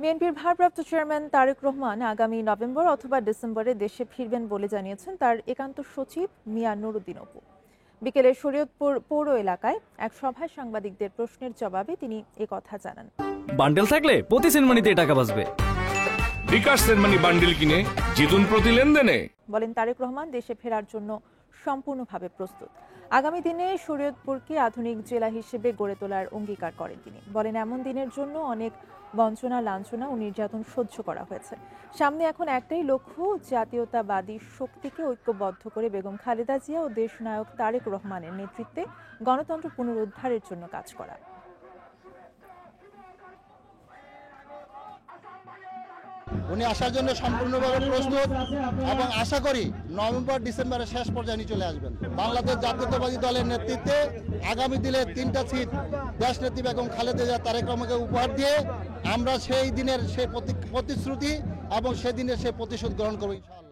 বিএনপির ভারপ্রাপ্ত চেয়ারম্যান তারেক রহমান আগামী নভেম্বর অথবা ডিসেম্বরে দেশে ফিরবেন বলে জানিয়েছেন তার একান্ত সচিব মিয়া নুরুদ্দিন অপু। বিকেলে শরীয়তপুর পৌর এলাকায় এক সভায় সাংবাদিকদের প্রশ্নের জবাবে তিনি একথা জানান। বান্ডেল থাকলে প্রতি সেনমানিতে টাকা বাঁচবে। বিকাশ সেনমানি বান্ডেল কিনে জিতুন প্রতি লেনদেনে। বলেন তারেক রহমান দেশে ফেরার জন্য সম্পূর্ণভাবে প্রস্তুত। আগামী দিনে শরীয়তপুরকে আধুনিক জেলা হিসেবে গড়ে তোলার অঙ্গীকার করেন তিনি। বলেন এমন দিনের জন্য অনেক বঞ্চনা, লাঞ্ছনা ও নির্যাতন সহ্য করা হয়েছে। সামনে এখন একটাই লক্ষ্য, জাতীয়তাবাদী শক্তিকে ঐক্যবদ্ধ করে বেগম খালেদা জিয়া ও দেশনায়ক তারেক রহমানের নেতৃত্বে গণতন্ত্র পুনরুদ্ধারের জন্য কাজ করা। উনি আসার জন্য সম্পূর্ণভাবে প্রস্তুত এবং আশা করি নভেম্বর ডিসেম্বরের শেষ পর্যায়ে চলে আসবেন। বাংলাদেশ জাতীয়তাবাদী দলের নেতৃত্বে আগামী দিনে 3টা সিট দেশনেত্রী বেগম খালেদা জিয়া তারেক রহমানকে উপহার দিয়ে আমরা সেই দিনের সেই প্রতিশ্রুতি এবং সেদিনের সেই প্রতিশোধ গ্রহণ করব ইনশাআল্লাহ।